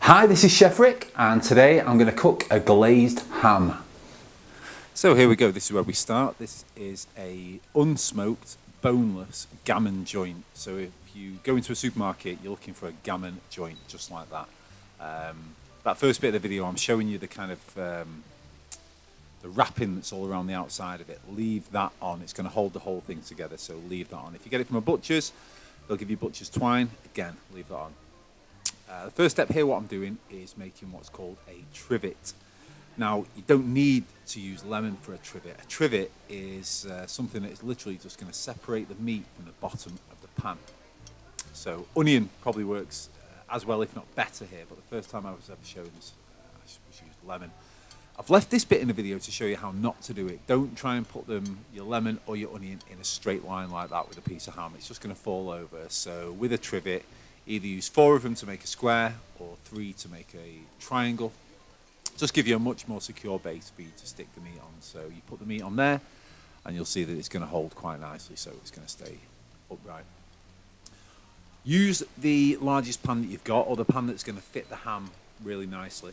Hi, this is Chef Rick, and today I'm going to cook a glazed ham. So here we go, this is where we start. This is a unsmoked, boneless gammon joint. So if you go into a supermarket, you're looking for a gammon joint, just like that. That first bit of the video, I'm showing you the kind of the wrapping that's all around the outside of it. Leave that on, it's going to hold the whole thing together, so leave that on. If you get it from a butcher's, they'll give you butcher's twine. Again, leave that on. The first step here, what I'm doing is making what's called a trivet. Now, you don't need to use lemon for a trivet. A trivet is something that is literally just going to separate the meat from the bottom of the pan. So onion probably works as well, if not better here, but the first time I was ever shown this, I was used lemon. I've left this bit in the video to show you how not to do it. Don't try and put your lemon or your onion in a straight line like that with a piece of ham. It's just going to fall over. So with a trivet, either use 4 of them to make a square or 3 to make a triangle. Just give you a much more secure base for you to stick the meat on. So you put the meat on there and you'll see that it's going to hold quite nicely, so it's going to stay upright. Use the largest pan that you've got, or the pan that's going to fit the ham really nicely.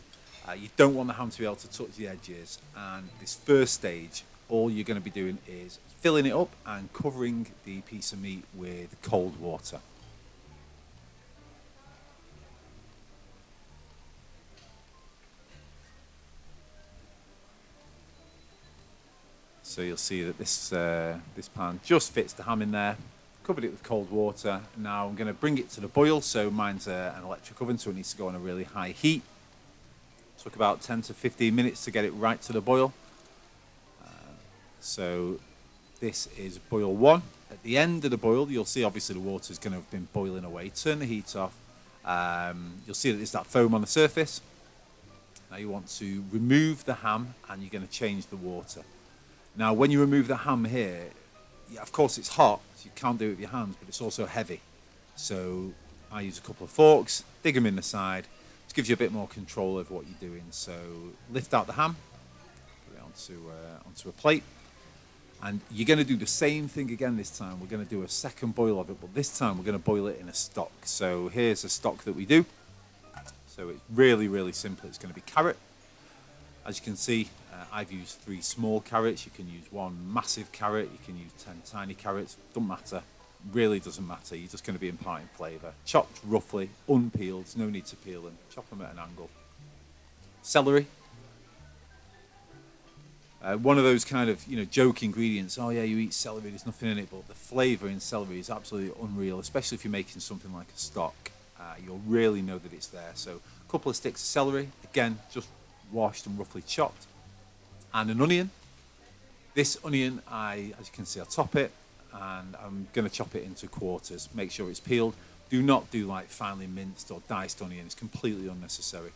You don't want the ham to be able to touch the edges, and this first stage, all you're going to be doing is filling it up and covering the piece of meat with cold water. So you'll see that this pan just fits the ham in there. Covered it with cold water. Now I'm going to bring it to the boil. So mine's an electric oven, so it needs to go on a really high heat. Took about 10 to 15 minutes to get it right to the boil. So this is boil 1. At the end of the boil, you'll see obviously the water is going to have been boiling away. Turn the heat off. You'll see that there's that foam on the surface. Now you want to remove the ham and you're going to change the water. Now, when you remove the ham here, yeah, of course it's hot, so you can't do it with your hands, but it's also heavy. So I use a couple of forks, dig them in the side. It gives you a bit more control over what you're doing. So lift out the ham, put it onto a plate. And you're going to do the same thing again this time. We're going to do a second boil of it, but this time we're going to boil it in a stock. So here's a stock that we do. So it's really, really simple. It's going to be carrot. As you can see, I've used 3 small carrots. You can use 1 massive carrot. You can use 10 tiny carrots. Doesn't matter. Really doesn't matter. You're just going to be imparting flavour. Chopped roughly, unpeeled. There's no need to peel them. Chop them at an angle. Celery. One of those kind of joke ingredients. Oh yeah, you eat celery. There's nothing in it, but the flavour in celery is absolutely unreal. Especially if you're making something like a stock. You'll really know that it's there. So a couple of sticks of celery. Again, just washed and roughly chopped, and an onion. This onion, as you can see, I'll top it, and I'm going to chop it into quarters. Make sure it's peeled. Do not do like finely minced or diced onion. It's completely unnecessary.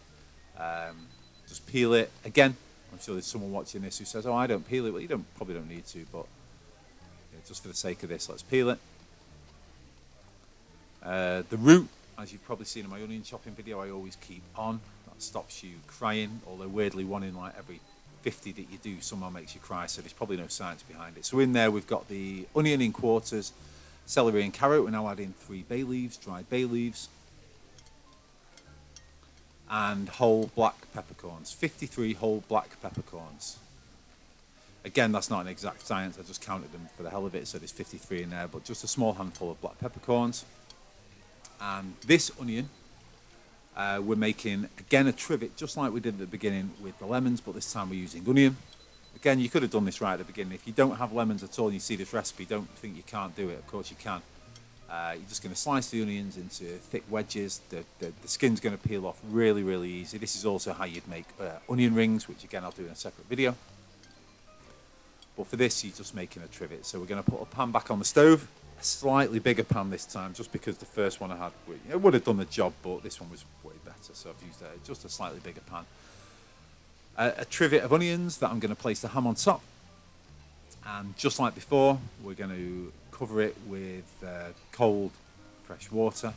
Just peel it. Again, I'm sure there's someone watching this who says, "Oh, I don't peel it." Well, you probably don't need to, but just for the sake of this, let's peel it. The root, as you've probably seen in my onion chopping video, I always keep on. Stops you crying, although weirdly one in like every 50 that you do somehow makes you cry, so there's probably no science behind it. So in there we've got the onion in quarters, celery and carrot. We're now adding 3 bay leaves, dried bay leaves, and whole black peppercorns, 53 whole black peppercorns. Again, that's not an exact science, I just counted them for the hell of it, so there's 53 in there, but just a small handful of black peppercorns. And this onion, we're making, again, a trivet, just like we did at the beginning with the lemons, but this time we're using onion. Again, you could have done this right at the beginning. If you don't have lemons at all and you see this recipe, don't think you can't do it. Of course you can. You're just going to slice the onions into thick wedges. The skin's going to peel off really, really easy. This is also how you'd make onion rings, which again I'll do in a separate video. But for this, you're just making a trivet. So we're going to put a pan back on the stove. A slightly bigger pan this time, just because the first one I had it would have done the job, but this one was way better, so I've used just a slightly bigger pan. A trivet of onions that I'm going to place the ham on top, and just like before, we're going to cover it with cold, fresh water.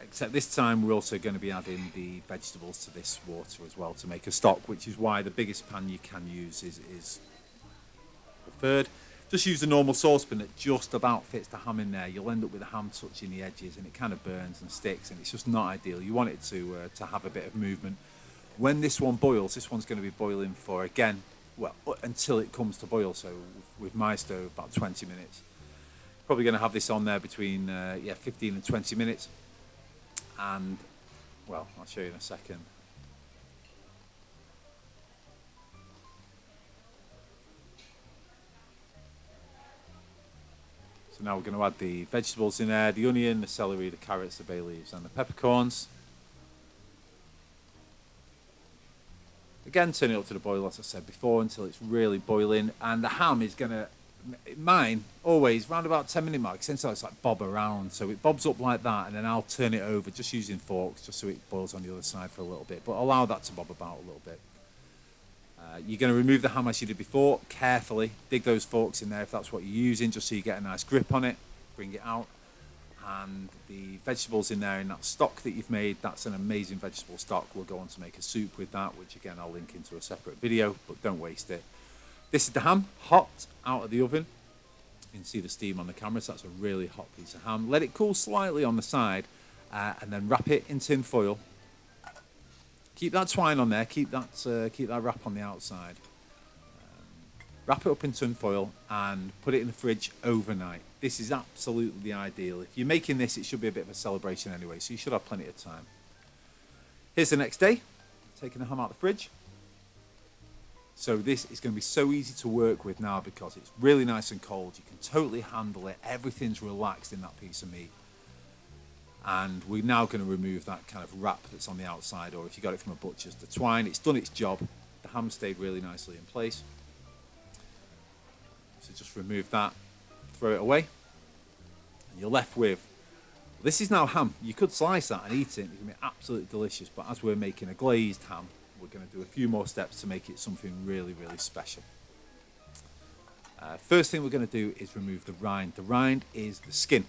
Except this time we're also going to be adding the vegetables to this water as well to make a stock, which is why the biggest pan you can use is preferred. Just use a normal saucepan that just about fits the ham in there. You'll end up with the ham touching the edges, and it kind of burns and sticks, and it's just not ideal. You want it to have a bit of movement. When this one boils, this one's going to be boiling for, again, well, until it comes to boil. So with my stove, about 20 minutes. Probably going to have this on there between 15 and 20 minutes. And, well, I'll show you in a second. So now we're going to add the vegetables in there, the onion, the celery, the carrots, the bay leaves, and the peppercorns. Again, turn it up to the boil, as I said before, until it's really boiling. And the ham is going to, mine, always, round about 10-minute mark, since it's like bob around. So it bobs up like that, and then I'll turn it over just using forks, just so it boils on the other side for a little bit. But allow that to bob about a little bit. You're going to remove the ham as you did before, carefully. Dig those forks in there if that's what you're using, just so you get a nice grip on it. Bring it out. And the vegetables in there in that stock that you've made, that's an amazing vegetable stock. We'll go on to make a soup with that, which again I'll link into a separate video, but don't waste it. This is the ham, hot out of the oven. You can see the steam on the camera, so that's a really hot piece of ham. Let it cool slightly on the side, and then wrap it in tin foil. Keep that twine on there, keep that wrap on the outside. Wrap it up in tin foil and put it in the fridge overnight. This is absolutely ideal. If you're making this, it should be a bit of a celebration anyway, so you should have plenty of time. Here's the next day, taking the ham out of the fridge. So this is going to be so easy to work with now because it's really nice and cold. You can totally handle it. Everything's relaxed in that piece of meat. And we're now going to remove that kind of wrap that's on the outside, or if you got it from a butcher's, the twine. It's done its job. The ham stayed really nicely in place. So just remove that, throw it away, and you're left with, this is now ham. You could slice that and eat it. It can be absolutely delicious, but as we're making a glazed ham, we're going to do a few more steps to make it something really, really special. First thing we're going to do is remove the rind. The rind is the skin.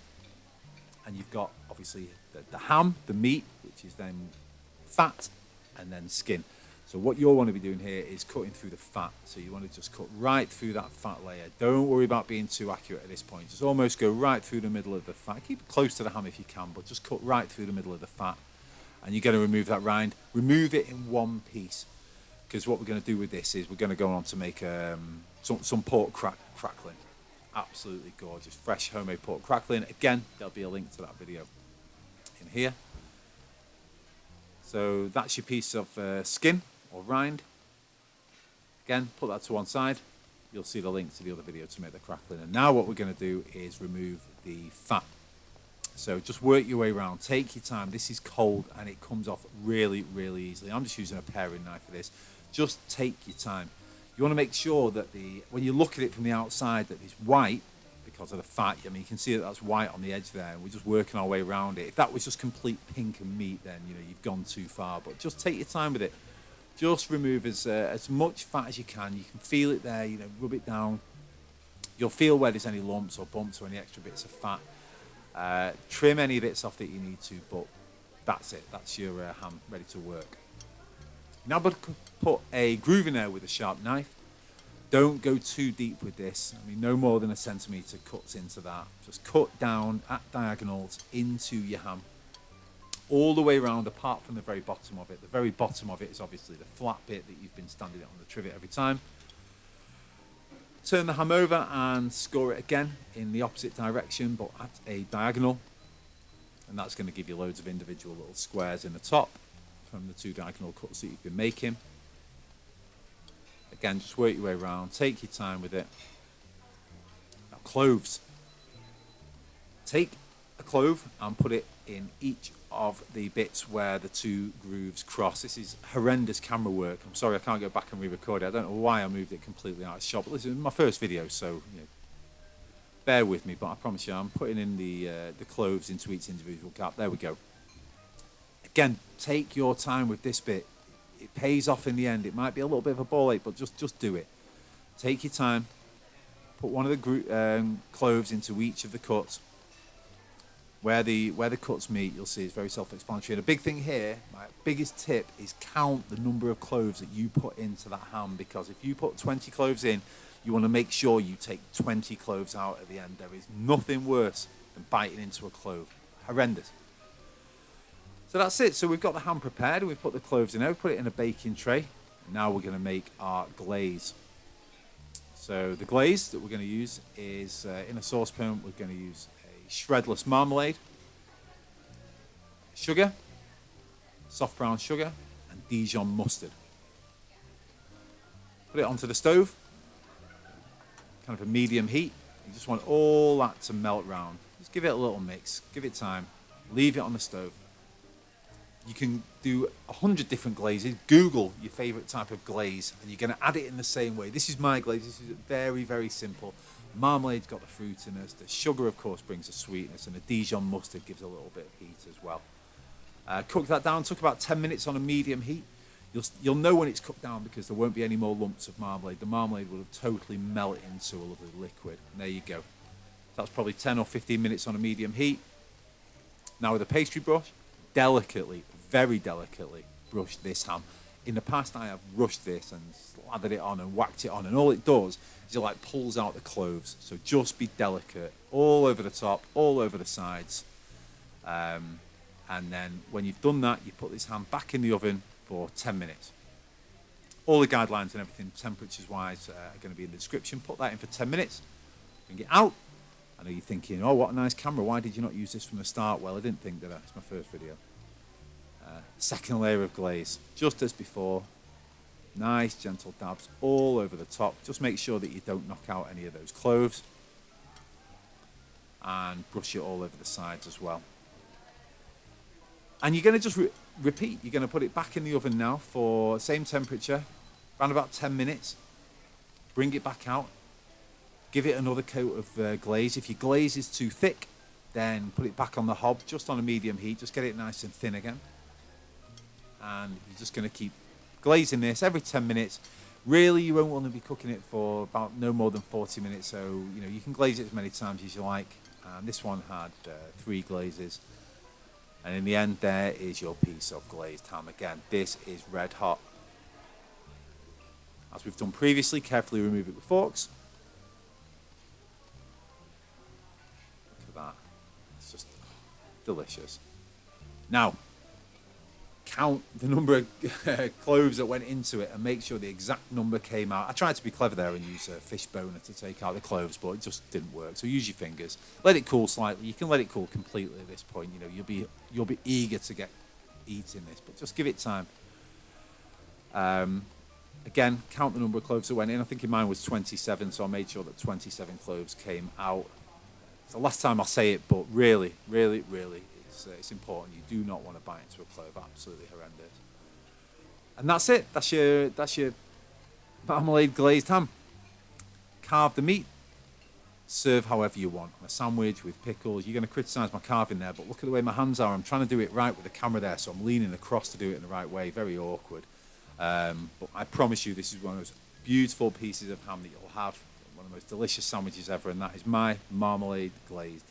And you've got, obviously, the ham, the meat, which is then fat, and then skin. So what you'll want to be doing here is cutting through the fat. So you want to just cut right through that fat layer. Don't worry about being too accurate at this point. Just almost go right through the middle of the fat. Keep it close to the ham if you can, but just cut right through the middle of the fat. And you're going to remove that rind. Remove it in one piece. Because what we're going to do with this is we're going to go on to make some pork crackling. Absolutely gorgeous, fresh homemade pork crackling. Again, there'll be a link to that video in here. So that's your piece of skin or rind. Again, put that to one side. You'll see the link to the other video to make the crackling. And now what we're going to do is remove the fat. So just work your way around. Take your time. This is cold and it comes off really, really easily. I'm just using a paring knife for this. Just take your time. You want to make sure that when you look at it from the outside, that it's white because of the fat. I mean, you can see that that's white on the edge there, and we're just working our way around it. If that was just complete pink and meat, then you've gone too far. But just take your time with it. Just remove as much fat as you can. You can feel it there. Rub it down. You'll feel where there's any lumps or bumps or any extra bits of fat. Trim any bits off that you need to, but that's it. That's your ham ready to work. Now, but put a groove in there with a sharp knife. Don't go too deep with this. I mean, no more than 1 centimetre cuts into that. Just cut down at diagonals into your ham. All the way around, apart from the very bottom of it. The very bottom of it is obviously the flat bit that you've been standing on the trivet every time. Turn the ham over and score it again in the opposite direction, but at a diagonal. And that's going to give you loads of individual little squares in the top from the 2 diagonal cuts that you've been making. Again, just work your way around, take your time with it. Now, cloves. Take a clove and put it in each of the bits where the 2 grooves cross. This is horrendous camera work. I'm sorry I can't go back and re-record it. I don't know why I moved it completely out of shot, but this is my first video, so bear with me. But I promise you, I'm putting in the cloves into each individual gap. There we go. Again, take your time with this bit. It pays off in the end. It might be a little bit of a ball ache, but just do it. Take your time. Put one of the cloves into each of the cuts. Where the cuts meet, you'll see it's very self-explanatory. And a big thing here, my biggest tip, is count the number of cloves that you put into that ham, because if you put 20 cloves in, you want to make sure you take 20 cloves out at the end. There is nothing worse than biting into a clove. Horrendous. So that's it. So we've got the ham prepared. We've put the cloves in there. We've put it in a baking tray. Now we're going to make our glaze. So the glaze that we're going to use is in a saucepan. We're going to use a shredless marmalade, sugar, soft brown sugar, and Dijon mustard. Put it onto the stove, kind of a medium heat. You just want all that to melt round. Just give it a little mix, give it time, leave it on the stove. You can do 100 different glazes. Google your favorite type of glaze and you're going to add it in the same way. This is my glaze. This is very, very simple. Marmalade's got the fruitiness. The sugar, of course, brings the sweetness, and the Dijon mustard gives a little bit of heat as well. Cook that down. Took about 10 minutes on a medium heat. You'll know when it's cooked down because there won't be any more lumps of marmalade. The marmalade will have totally melted into a lovely liquid. And there you go. That's probably 10 or 15 minutes on a medium heat. Now with a pastry brush, delicately, very delicately brush this ham. In the past, I have rushed this and slathered it on and whacked it on, and all it does is it like pulls out the cloves. So just be delicate, all over the top, all over the sides. And then when you've done that, you put this ham back in the oven for 10 minutes. All the guidelines and everything, temperatures-wise, are going to be in the description. Put that in for 10 minutes. Bring it out. I know you're thinking, oh, what a nice camera. Why did you not use this from the start? Well, I didn't think that. It's my first video. Second layer of glaze, just as before. Nice, gentle dabs all over the top. Just make sure that you don't knock out any of those cloves. And brush it all over the sides as well. And you're going to just repeat. You're going to put it back in the oven now for same temperature, around about 10 minutes. Bring it back out. Give it another coat of glaze. If your glaze is too thick, then put it back on the hob, just on a medium heat. Just get it nice and thin again. And you're just going to keep glazing this every 10 minutes. Really, you won't want to be cooking it for about no more than 40 minutes. So, you can glaze it as many times as you like. This one had 3 glazes. And in the end, there is your piece of glazed ham. Again, this is red hot. As we've done previously, carefully remove it with forks. Look at that. It's just delicious. Now, count the number of cloves that went into it and make sure the exact number came out. I tried to be clever there and use a fish boner to take out the cloves, but it just didn't work. So use your fingers. Let it cool slightly. You can let it cool completely at this point. You'll be eager to get eating this, but just give it time. Again, count the number of cloves that went in. I think in mine was 27, so I made sure that 27 cloves came out. It's the last time I'll say it, but really, really, really, it's important. You do not want to bite into a clove. Absolutely horrendous. And that's it. That's your marmalade glazed ham. Carve the meat. Serve however you want. A sandwich with pickles. You're going to criticise my carving there, but look at the way my hands are. I'm trying to do it right with the camera there, so I'm leaning across to do it in the right way. Very awkward. But I promise you, this is one of those beautiful pieces of ham that you'll have. One of the most delicious sandwiches ever, and that is my marmalade glazed